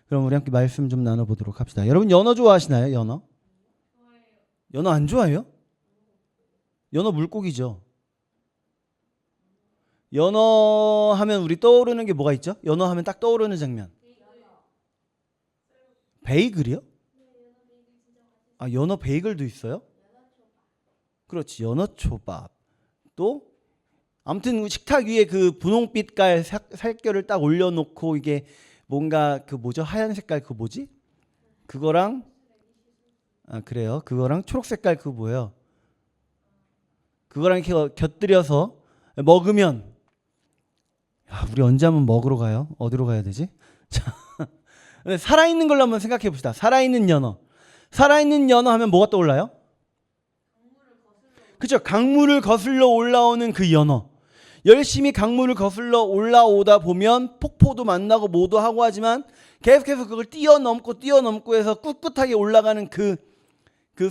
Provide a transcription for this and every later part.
그럼 우리 함께 말씀 좀 나눠보도록 합시다. 여러분 연어 좋아하시나요? 연어? 연어 안 좋아해요? 연어 물고기죠. 연어 하면 우리 떠오르는 게 뭐가 있죠? 연어 하면 딱 떠오르는 장면. 베이글이요? 아, 연어 베이글도 있어요? 그렇지, 연어 초밥. 또 아무튼 식탁 위에 그 분홍빛깔 살결을 딱 올려놓고 이게 뭔가 그 뭐죠? 하얀 색깔 그 뭐지? 그거랑 아 그래요? 그거랑 초록 색깔 그 뭐예요? 그거랑 이렇게 곁들여서 먹으면 야, 우리 언제 한번 먹으러 가요? 어디로 가야 되지? 자, 살아있는 걸로 한번 생각해 봅시다. 살아있는 연어. 살아있는 연어 하면 뭐가 떠올라요? 그렇죠. 강물을 거슬러 올라오는 그 연어. 열심히 강물을 거슬러 올라오다 보면 폭포도 만나고 뭐도 하고 하지만 계속해서 그걸 뛰어넘고 해서 꿋꿋하게 올라가는 그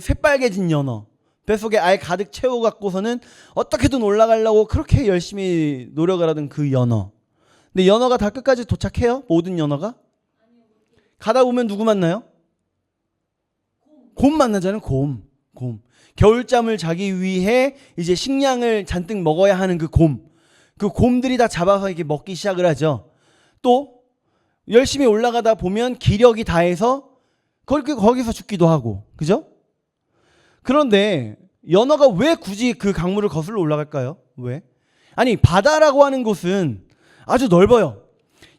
새빨개진 연어. 뱃속에 알 가득 채워갖고서는 어떻게든 올라가려고 그렇게 열심히 노력을 하던 그 연어. 근데 연어가 다 끝까지 도착해요? 모든 연어가? 가다 보면 누구 만나요? 곰 만나잖아요. 곰. 겨울잠을 자기 위해 이제 식량을 잔뜩 먹어야 하는 그 곰. 그 곰들이 다 잡아서 이렇게 먹기 시작을 하죠. 또 열심히 올라가다 보면 기력이 다해서 거기서 죽기도 하고. 그죠? 그런데 연어가 왜 굳이 그 강물을 거슬러 올라갈까요? 왜? 아니 바다라고 하는 곳은 아주 넓어요.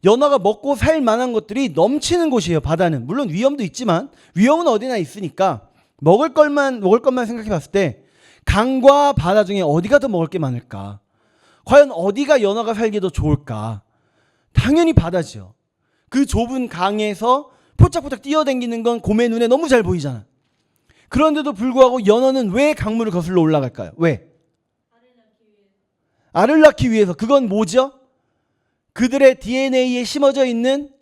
연어가 먹고 살 만한 것들이 넘치는 곳이에요. 바다는. 물론 위험도 있지만 위험은 어디나 있으니까 먹을 것만 생각해 봤을 때 강과 바다 중에 어디가 더 먹을 게 많을까? 과연 어디가 연어가 살기 더 좋을까? 당연히 바다죠. 그 좁은 강에서 포착포착 뛰어다니는 건 곰의 눈에 너무 잘 보이잖아. 그런데도 불구하고 연어는 왜 강물을 거슬러 올라갈까요? 왜? 알을 낳기 위해서. 그건 뭐죠? 그들의 DNA에 심어져 있는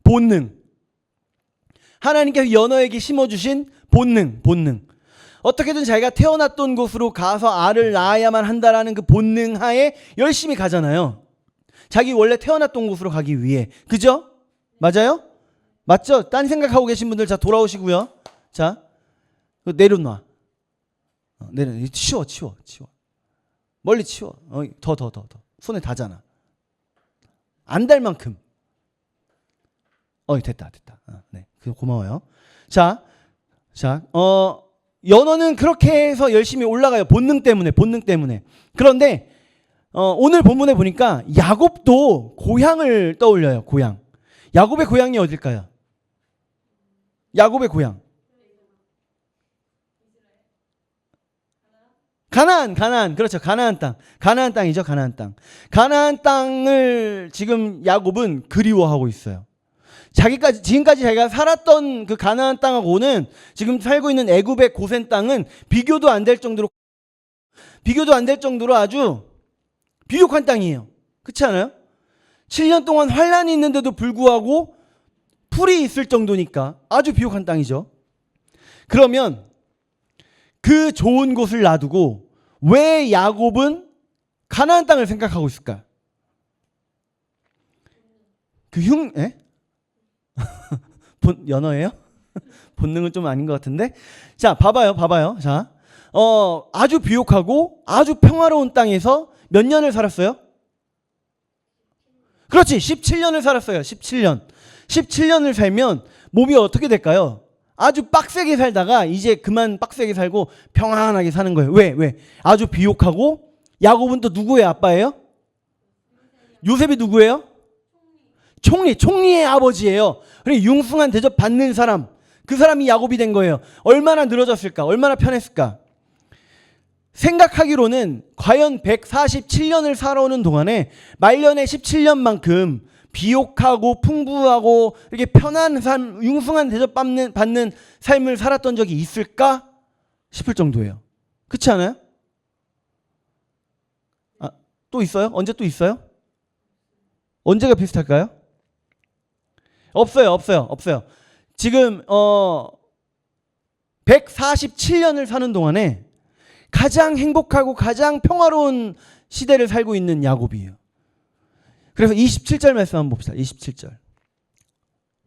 본능. 하나님께서 연어에게 심어주신 본능. 어떻게든 자기가 태어났던 곳으로 가서 알을 낳아야만 한다라는 그 본능 하에 열심히 가잖아요. 자기 원래 태어났던 곳으로 가기 위해. 그죠? 맞아요? 맞죠? 딴 생각하고 계신 분들 자 돌아오시고요. 자 내려놔. 치워. 멀리 치워. 더. 손에 닿잖아. 안 달 만큼. 됐다. 네, 고마워요. 자, 연어는 그렇게 해서 열심히 올라가요. 본능 때문에. 그런데 오늘 본문에 보니까 야곱도 고향을 떠올려요. 고향. 야곱의 고향이 어딜까요? 야곱의 고향. 가나안. 그렇죠. 가나안 땅이죠. 가나안 땅을 지금 야곱은 그리워하고 있어요. 지금까지 자기가 살았던 그 가나안 땅하고는 지금 살고 있는 애굽의 고센 땅은 비교도 안 될 정도로 아주 비옥한 땅이에요. 그렇지 않아요? 7년 동안 환란이 있는데도 불구하고 풀이 있을 정도니까 아주 비옥한 땅이죠. 그러면 그 좋은 곳을 놔두고 왜 야곱은 가나안 땅을 생각하고 있을까? 연어예요? 본능은 좀 아닌 것 같은데. 자, 봐봐요. 자, 아주 비옥하고 아주 평화로운 땅에서 몇 년을 살았어요? 그렇지, 17년을 살았어요. 17년을 살면 몸이 어떻게 될까요? 아주 빡세게 살다가 이제 그만 빡세게 살고 평안하게 사는 거예요. 왜? 아주 비옥하고. 야곱은 또 누구의 아빠예요? 요셉이 누구예요? 총리의 아버지예요. 그러니까 융숭한 대접 받는 사람, 그 사람이 야곱이 된 거예요. 얼마나 늘어졌을까? 얼마나 편했을까? 생각하기로는 과연 147년을 살아오는 동안에 말년의 17년만큼 비옥하고 풍부하고 이렇게 편한 삶, 융숭한 대접 받는 삶을 살았던 적이 있을까 싶을 정도예요. 그렇지 않아요? 또 있어요? 언제 또 있어요? 언제가 비슷할까요? 없어요. 지금 147년을 사는 동안에 가장 행복하고 가장 평화로운 시대를 살고 있는 야곱이에요. 그래서 27절 말씀 한번 봅시다. 27절.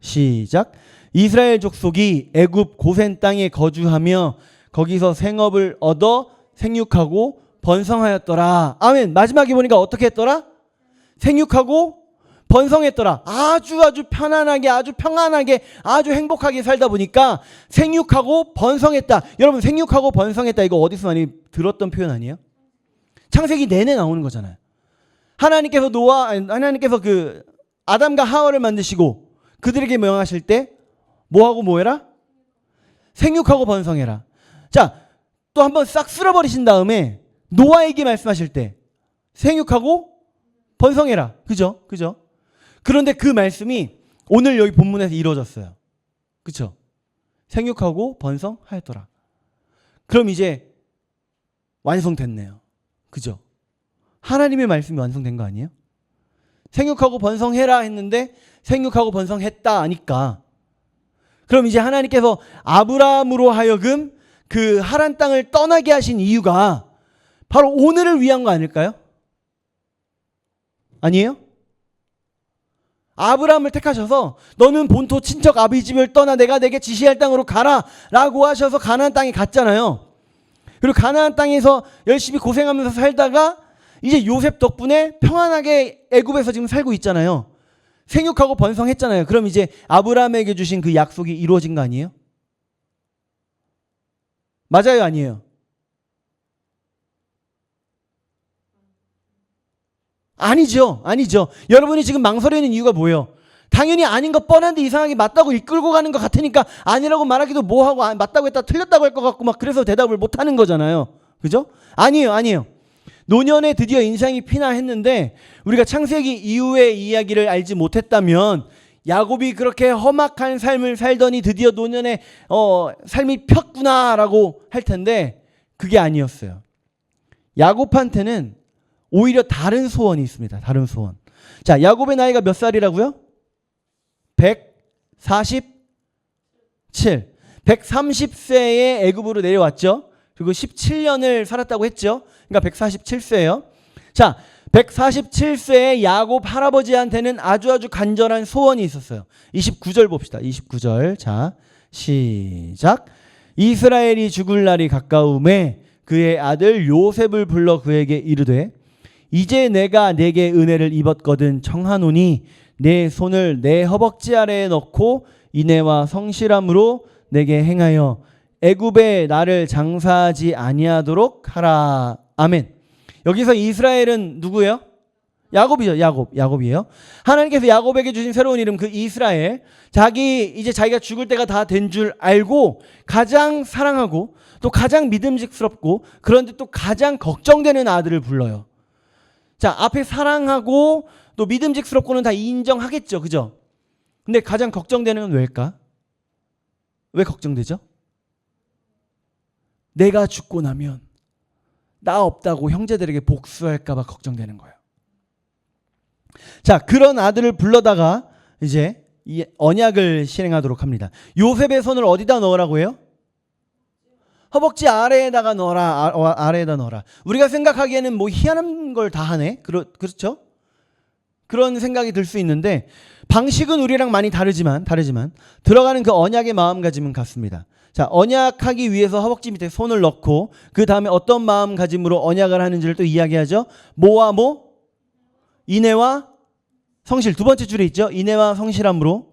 시작. 이스라엘 족속이 애굽 고센 땅에 거주하며 거기서 생업을 얻어 생육하고 번성하였더라. 아멘. 마지막에 보니까 어떻게 했더라? 생육하고 번성했더라. 아주 편안하게, 아주 평안하게, 아주 행복하게 살다 보니까 생육하고 번성했다. 여러분, 생육하고 번성했다, 이거 어디서 많이 들었던 표현 아니에요? 창세기 내내 나오는 거잖아요. 하나님께서 그 아담과 하와를 만드시고 그들에게 명하실 때 뭐하고 뭐해라? 생육하고 번성해라. 자, 또 한번 싹 쓸어버리신 다음에 노아에게 말씀하실 때 생육하고 번성해라. 그죠? 그런데 그 말씀이 오늘 여기 본문에서 이루어졌어요. 그쵸? 생육하고 번성하였더라. 그럼 이제 완성됐네요. 그죠? 하나님의 말씀이 완성된 거 아니에요? 생육하고 번성해라 했는데 생육하고 번성했다 하니까, 그럼 이제 하나님께서 아브라함으로 하여금 그 하란 땅을 떠나게 하신 이유가 바로 오늘을 위한 거 아닐까요? 아니에요? 아브라함을 택하셔서 너는 본토 친척 아비 집을 떠나 내가 내게 지시할 땅으로 가라 라고 하셔서 가나안 땅에 갔잖아요. 그리고 가나안 땅에서 열심히 고생하면서 살다가 이제 요셉 덕분에 평안하게 애굽에서 지금 살고 있잖아요. 생육하고 번성했잖아요. 그럼 이제 아브라함에게 주신 그 약속이 이루어진 거 아니에요? 맞아요, 아니에요? 아니죠. 여러분이 지금 망설이는 이유가 뭐예요? 당연히 아닌 거 뻔한데 이상하게 맞다고 이끌고 가는 것 같으니까 아니라고 말하기도 뭐하고 맞다고 했다 틀렸다고 할 것 같고 막 그래서 대답을 못 하는 거잖아요. 그죠? 아니에요. 노년에 드디어 인생이 피나했는데 우리가 창세기 이후의 이야기를 알지 못했다면 야곱이 그렇게 험악한 삶을 살더니 드디어 노년에 삶이 폈구나라고 할 텐데 그게 아니었어요. 야곱한테는 오히려 다른 소원이 있습니다. 다른 소원. 자, 야곱의 나이가 몇 살이라고요? 147. 130세에 애굽으로 내려왔죠. 그리고 17년을 살았다고 했죠. 그러니까 147세예요. 자, 147세에 야곱 할아버지한테는 아주 간절한 소원이 있었어요. 29절 봅시다. 29절. 자, 시작. 이스라엘이 죽을 날이 가까움에 그의 아들 요셉을 불러 그에게 이르되 이제 내가 내게 은혜를 입었거든 청하노니 내 손을 내 허벅지 아래에 넣고 인애와 성실함으로 내게 행하여 애굽에 나를 장사하지 아니하도록 하라. 아멘. 여기서 이스라엘은 누구예요? 야곱이죠. 야곱이에요. 하나님께서 야곱에게 주신 새로운 이름 그 이스라엘. 자기가 죽을 때가 다 된 줄 알고 가장 사랑하고 또 가장 믿음직스럽고 그런데 또 가장 걱정되는 아들을 불러요. 자, 앞에 사랑하고 또 믿음직스럽고는 다 인정하겠죠. 그죠? 근데 가장 걱정되는 건 왜일까? 왜 걱정되죠? 내가 죽고 나면 나 없다고 형제들에게 복수할까 봐 걱정되는 거예요. 자, 그런 아들을 불러다가 이제 이 언약을 실행하도록 합니다. 요셉의 손을 어디다 넣으라고 해요? 허벅지 아래에다가 넣어라. 아래에다 넣어라. 우리가 생각하기에는 뭐 희한한 걸 다 하네. 그렇죠? 그런 생각이 들 수 있는데 방식은 우리랑 많이 다르지만 들어가는 그 언약의 마음가짐은 같습니다. 자, 언약하기 위해서 허벅지 밑에 손을 넣고 그 다음에 어떤 마음가짐으로 언약을 하는지를 또 이야기하죠. 뭐와 뭐? 인애와 성실. 두 번째 줄에 있죠. 인애와 성실함으로.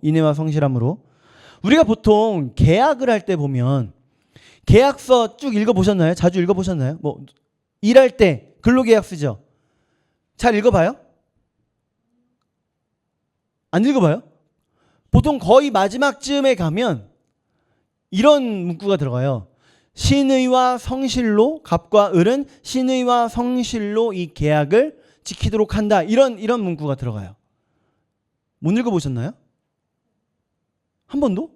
우리가 보통 계약을 할 때 보면 계약서 쭉 읽어보셨나요? 자주 읽어보셨나요? 뭐 일할 때 근로계약 쓰죠. 잘 읽어봐요? 안 읽어봐요? 보통 거의 마지막쯤에 가면 이런 문구가 들어가요. 신의와 성실로, 갑과 을은 신의와 성실로 이 계약을 지키도록 한다. 이런 문구가 들어가요. 못 읽어보셨나요? 한 번도?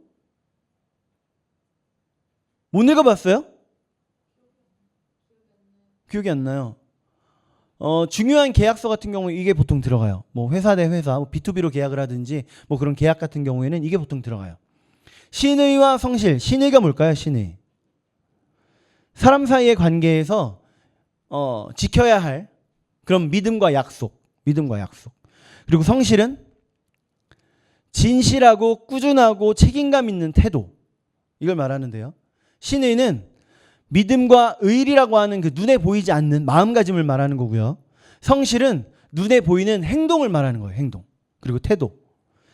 못 읽어봤어요? 기억이 안 나요. 중요한 계약서 같은 경우에 이게 보통 들어가요. 뭐 회사 대 회사, B2B로 계약을 하든지 뭐 그런 계약 같은 경우에는 이게 보통 들어가요. 신의와 성실. 신의가 뭘까요? 신의. 사람 사이의 관계에서 지켜야 할 그런 믿음과 약속. 그리고 성실은 진실하고 꾸준하고 책임감 있는 태도, 이걸 말하는데요. 신의는 믿음과 의리라고 하는 그 눈에 보이지 않는 마음가짐을 말하는 거고요. 성실은 눈에 보이는 행동을 말하는 거예요. 행동. 그리고 태도.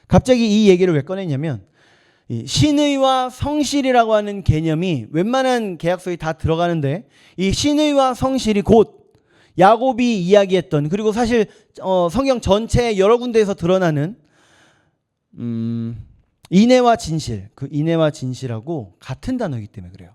갑자기 이 얘기를 왜 꺼냈냐면 이 신의와 성실이라고 하는 개념이 웬만한 계약서에 다 들어가는데 이 신의와 성실이 곧 야곱이 이야기했던, 그리고 사실 성경 전체 여러 군데에서 드러나는 인애와 진실, 그 인애와 진실하고 같은 단어이기 때문에 그래요.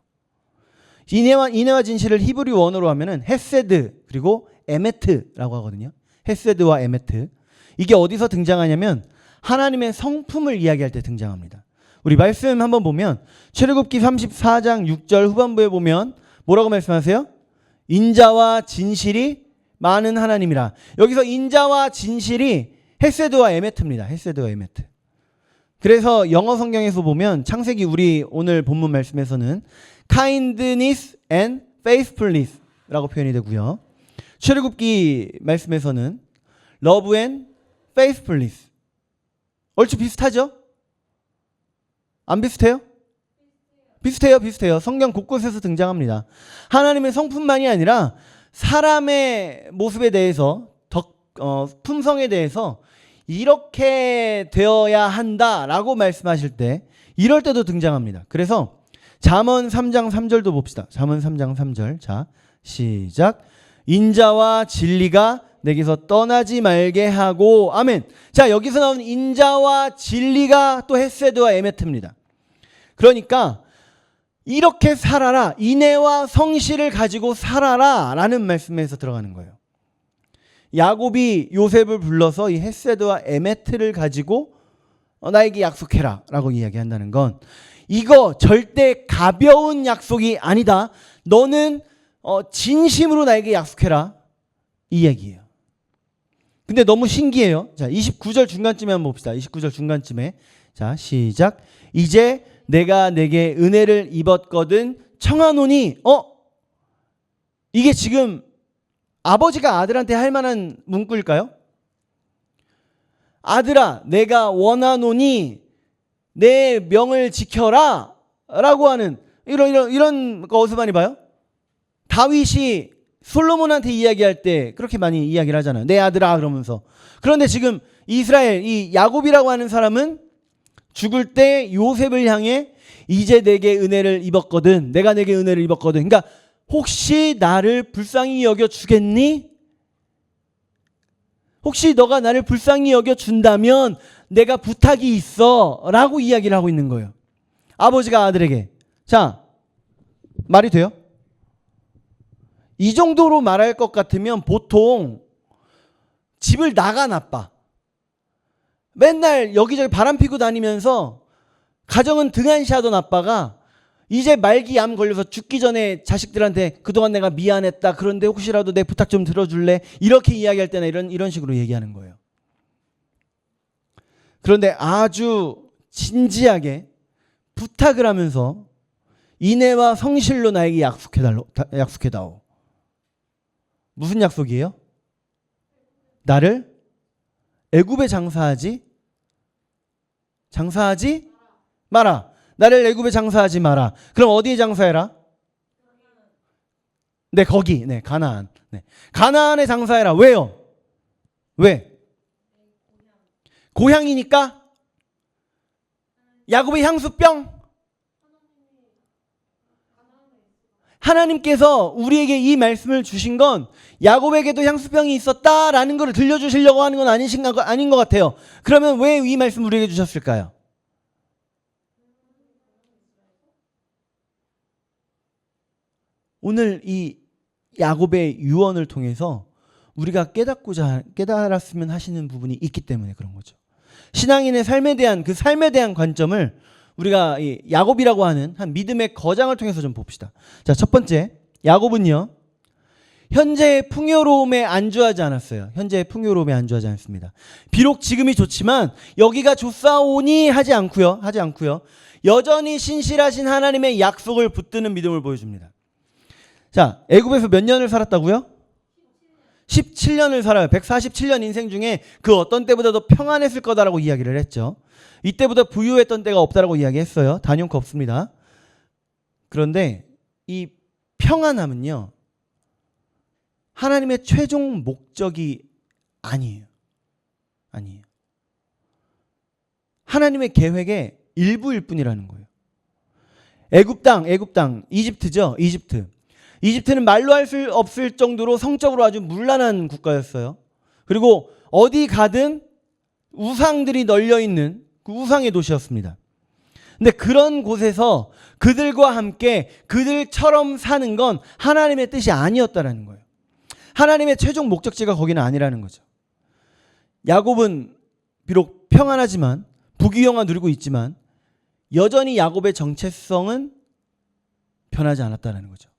인애와 진실을 히브리 원어로 하면은 헤세드 그리고 에메트라고 하거든요. 헤세드와 에메트. 이게 어디서 등장하냐면 하나님의 성품을 이야기할 때 등장합니다. 우리 말씀 한번 보면 출애굽기 34장 6절 후반부에 보면 뭐라고 말씀하세요? 인자와 진실이 많은 하나님이라. 여기서 인자와 진실이 헤세드와 에메트입니다. 헤세드와 에메트. 그래서 영어 성경에서 보면 창세기 우리 오늘 본문 말씀에서는 kindness and faithfulness 라고 표현이 되고요. 출애굽기 말씀에서는 love and faithfulness. 얼추 비슷하죠? 안 비슷해요? 비슷해요. 성경 곳곳에서 등장합니다. 하나님의 성품만이 아니라 사람의 모습에 대해서, 품성에 대해서 이렇게 되어야 한다라고 말씀하실 때 이럴 때도 등장합니다. 그래서 잠언 3장 3절도 봅시다. 잠언 3장 3절. 자, 시작. 인자와 진리가 내게서 떠나지 말게 하고. 아멘. 자, 여기서 나오는 인자와 진리가 또 헤세드와 에메트입니다. 그러니까 이렇게 살아라, 인애와 성실을 가지고 살아라 라는 말씀에서 들어가는 거예요. 야곱이 요셉을 불러서 이 헤세드와 에메트를 가지고 나에게 약속해라 라고 이야기한다는 건 이거 절대 가벼운 약속이 아니다. 너는 진심으로 나에게 약속해라, 이 얘기예요. 근데 너무 신기해요. 자, 29절 중간쯤에 한번 봅시다. 29절 중간쯤에. 자, 시작. 이제 내가 내게 은혜를 입었거든 청하노니. 이게 지금 아버지가 아들한테 할 만한 문구일까요? 아들아, 내가 원하노니 내 명을 지켜라 라고 하는 이런 거 어디서 많이 봐요? 다윗이 솔로몬한테 이야기할 때 그렇게 많이 이야기를 하잖아요. 내 아들아 그러면서. 그런데 지금 이스라엘, 이 야곱이라고 하는 사람은 죽을 때 요셉을 향해 이제 내게 은혜를 입었거든, 내가 내게 은혜를 입었거든. 그러니까 혹시 나를 불쌍히 여겨주겠니? 혹시 너가 나를 불쌍히 여겨준다면 내가 부탁이 있어 라고 이야기를 하고 있는 거예요. 아버지가 아들에게. 자, 말이 돼요? 이 정도로 말할 것 같으면 보통 집을 나가나빠. 맨날 여기저기 바람 피고 다니면서 가정은 등한시하던 아빠가 이제 말기 암 걸려서 죽기 전에 자식들한테 그동안 내가 미안했다, 그런데 혹시라도 내 부탁 좀 들어줄래? 이렇게 이야기할 때나 이런 식으로 얘기하는 거예요. 그런데 아주 진지하게 부탁을 하면서 인애와 성실로 나에게 약속해다오. 무슨 약속이에요? 나를 애굽에 장사하지 마라. 나를 애굽에 장사하지 마라. 그럼 어디에 장사해라? 네, 거기. 네, 가나안. 네. 가나안에 장사해라. 왜요? 왜? 고향이니까? 야곱의 향수병? 하나님께서 우리에게 이 말씀을 주신 건 야곱에게도 향수병이 있었다라는 걸 들려주시려고 하는 건 아닌 것 같아요. 그러면 왜 이 말씀 우리에게 주셨을까요? 오늘 이 야곱의 유언을 통해서 우리가 깨달았으면 하시는 부분이 있기 때문에 그런 거죠. 신앙인의 삶에 대한 그 삶에 대한 관점을 우리가 이 야곱이라고 하는 한 믿음의 거장을 통해서 좀 봅시다. 자, 첫 번째, 야곱은요 현재의 풍요로움에 안주하지 않았어요. 현재의 풍요로움에 안주하지 않습니다. 비록 지금이 좋지만 여기가 좋사오니 하지 않고요. 여전히 신실하신 하나님의 약속을 붙드는 믿음을 보여줍니다. 자, 애굽에서 몇 년을 살았다고요? 17년을 살아요. 147년 인생 중에 그 어떤 때보다도 평안했을 거다라고 이야기를 했죠. 이때보다 부유했던 때가 없다라고 이야기했어요. 단연코 없습니다. 그런데 이 평안함은요, 하나님의 최종 목적이 아니에요. 아니에요. 하나님의 계획의 일부일 뿐이라는 거예요. 애굽 땅, 이집트죠. 이집트는 말로 할 수 없을 정도로 성적으로 아주 문란한 국가였어요. 그리고 어디 가든 우상들이 널려 있는 그 우상의 도시였습니다. 근데 그런 곳에서 그들과 함께 그들처럼 사는 건 하나님의 뜻이 아니었다라는 거예요. 하나님의 최종 목적지가 거기는 아니라는 거죠. 야곱은 비록 평안하지만, 부귀영화 누리고 있지만 여전히 야곱의 정체성은 변하지 않았다는 거죠.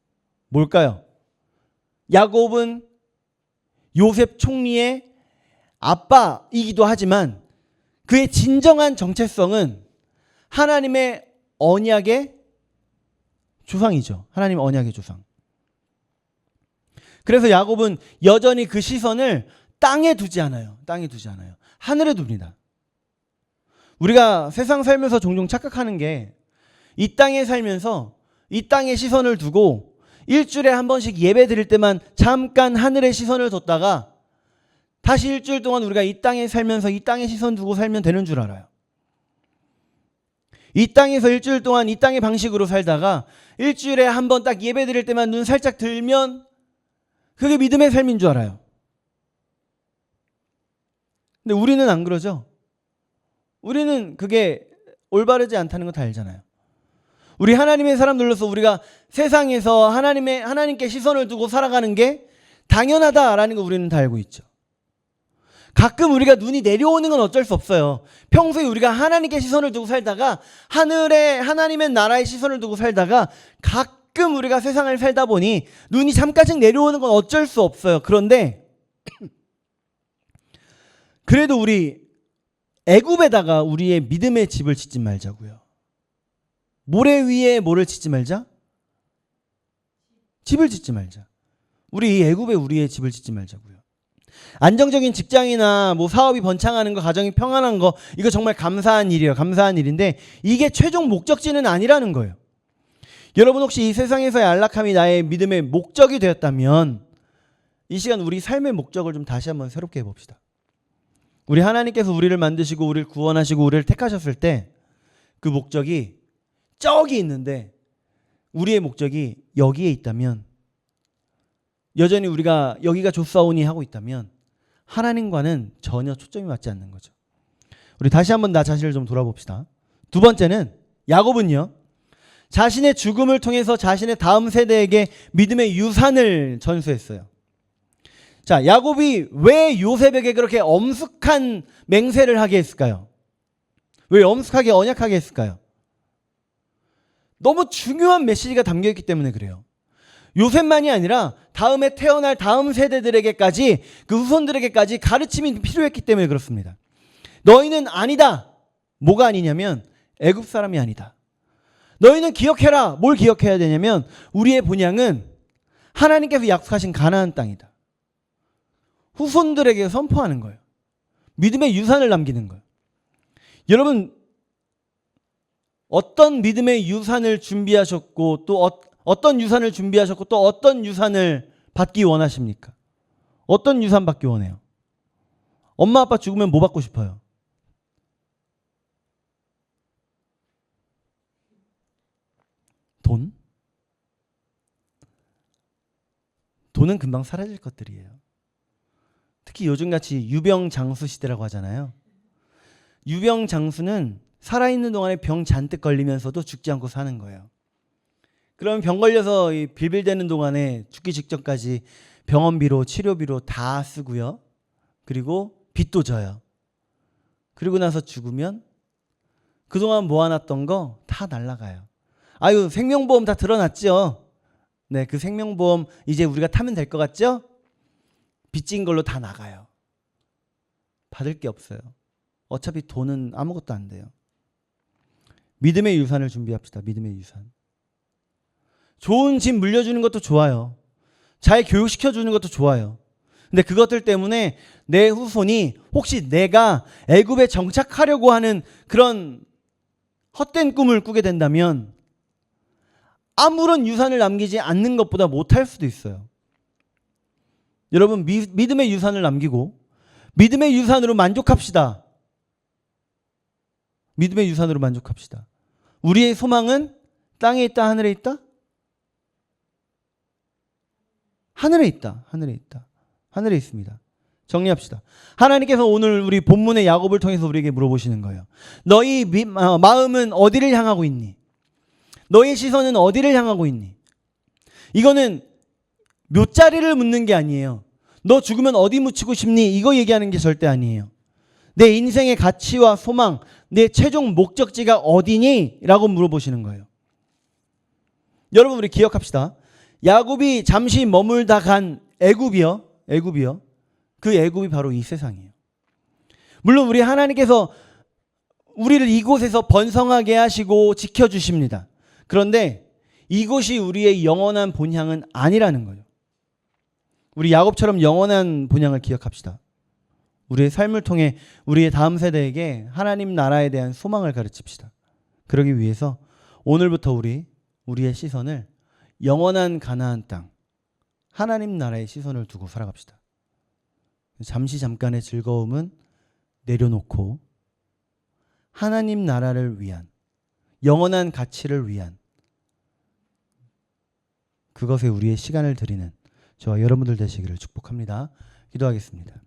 뭘까요? 야곱은 요셉 총리의 아빠이기도 하지만 그의 진정한 정체성은 하나님의 언약의 조상이죠. 하나님의 언약의 조상. 그래서 야곱은 여전히 그 시선을 땅에 두지 않아요. 하늘에 둡니다. 우리가 세상 살면서 종종 착각하는 게, 이 땅에 살면서 이 땅에 시선을 두고 일주일에 한 번씩 예배 드릴 때만 잠깐 하늘에 시선을 뒀다가 다시 일주일 동안 우리가 이 땅에 살면서 이 땅에 시선 두고 살면 되는 줄 알아요. 이 땅에서 일주일 동안 이 땅의 방식으로 살다가 일주일에 한 번 딱 예배 드릴 때만 눈 살짝 들면 그게 믿음의 삶인 줄 알아요. 근데 우리는 안 그러죠. 우리는 그게 올바르지 않다는 거 다 알잖아요. 우리 하나님의 사람들로서 우리가 세상에서 하나님께 시선을 두고 살아가는 게 당연하다라는 거 우리는 다 알고 있죠. 가끔 우리가 눈이 내려오는 건 어쩔 수 없어요. 평소에 우리가 하나님께 시선을 두고 살다가 하나님의 나라에 시선을 두고 살다가 가끔 우리가 세상을 살다 보니 눈이 잠깐씩 내려오는 건 어쩔 수 없어요. 그런데 그래도 우리 애굽에다가 우리의 믿음의 집을 짓지 말자고요. 모래 위에 뭐를 짓지 말자? 집을 짓지 말자. 우리 애굽에 우리의 집을 짓지 말자고요. 안정적인 직장이나 뭐 사업이 번창하는 거, 가정이 평안한 거, 이거 정말 감사한 일이에요. 감사한 일인데 이게 최종 목적지는 아니라는 거예요. 여러분 혹시 이 세상에서의 안락함이 나의 믿음의 목적이 되었다면 이 시간 우리 삶의 목적을 좀 다시 한번 새롭게 해봅시다. 우리 하나님께서 우리를 만드시고 우리를 구원하시고 우리를 택하셨을 때 그 목적이 저기 있는데 우리의 목적이 여기에 있다면, 여전히 우리가 여기가 좋사오니 하고 있다면 하나님과는 전혀 초점이 맞지 않는 거죠. 우리 다시 한번 나 자신을 좀 돌아봅시다. 두 번째는 야곱은요, 자신의 죽음을 통해서 자신의 다음 세대에게 믿음의 유산을 전수했어요. 자, 야곱이 왜 요셉에게 그렇게 엄숙한 맹세를 하게 했을까요? 왜 엄숙하게 언약하게 했을까요? 너무 중요한 메시지가 담겨있기 때문에 그래요. 요셉만이 아니라 다음에 태어날 다음 세대들에게까지, 그 후손들에게까지 가르침이 필요했기 때문에 그렇습니다. 너희는 아니다. 뭐가 아니냐면 애굽 사람이 아니다. 너희는 기억해라. 뭘 기억해야 되냐면 우리의 본향은 하나님께서 약속하신 가나안 땅이다. 후손들에게 선포하는 거예요. 믿음의 유산을 남기는 거예요. 여러분, 어떤 믿음의 유산을 준비하셨고 또 어떤 유산을 준비하셨고 또 어떤 유산을 받기 원하십니까? 어떤 유산 받기 원해요? 엄마 아빠 죽으면 뭐 받고 싶어요? 돈? 돈은 금방 사라질 것들이에요. 특히 요즘같이 유병장수 시대라고 하잖아요. 유병장수는 살아있는 동안에 병 잔뜩 걸리면서도 죽지 않고 사는 거예요. 그럼 병 걸려서 빌빌대는 동안에 죽기 직전까지 병원비로 치료비로 다 쓰고요. 그리고 빚도 져요. 그리고 나서 죽으면 그동안 모아놨던 거 다 날아가요. 아유, 생명보험 다 들어놨죠? 네, 그 생명보험 이제 우리가 타면 될 것 같죠? 빚진 걸로 다 나가요. 받을 게 없어요. 어차피 돈은 아무것도 안 돼요. 믿음의 유산을 준비합시다. 믿음의 유산. 좋은 집 물려주는 것도 좋아요. 잘 교육시켜주는 것도 좋아요. 근데 그것들 때문에 내 후손이 혹시 내가 애굽에 정착하려고 하는 그런 헛된 꿈을 꾸게 된다면 아무런 유산을 남기지 않는 것보다 못할 수도 있어요. 여러분, 믿음의 유산을 남기고 믿음의 유산으로 만족합시다. 믿음의 유산으로 만족합시다. 우리의 소망은 땅에 있다, 하늘에 있다? 하늘에 있다. 하늘에 있다. 하늘에 있습니다. 정리합시다. 하나님께서 오늘 우리 본문의 야곱을 통해서 우리에게 물어보시는 거예요. 너희 마음은 어디를 향하고 있니? 너의 시선은 어디를 향하고 있니? 이거는 묘자리를 묻는 게 아니에요. 너 죽으면 어디 묻히고 싶니? 이거 얘기하는 게 절대 아니에요. 내 인생의 가치와 소망, 내 최종 목적지가 어디니? 라고 물어보시는 거예요. 여러분, 우리 기억합시다. 야곱이 잠시 머물다 간 애굽이요. 그 애굽이 바로 이 세상이에요. 물론 우리 하나님께서 우리를 이곳에서 번성하게 하시고 지켜주십니다. 그런데 이곳이 우리의 영원한 본향은 아니라는 거예요. 우리 야곱처럼 영원한 본향을 기억합시다. 우리의 삶을 통해 우리의 다음 세대에게 하나님 나라에 대한 소망을 가르칩시다. 그러기 위해서 오늘부터 우리의 시선을 영원한 가나안 땅, 하나님 나라의 시선을 두고 살아갑시다. 잠깐의 즐거움은 내려놓고 하나님 나라를 위한, 영원한 가치를 위한 그것에 우리의 시간을 드리는 저와 여러분들 되시기를 축복합니다. 기도하겠습니다.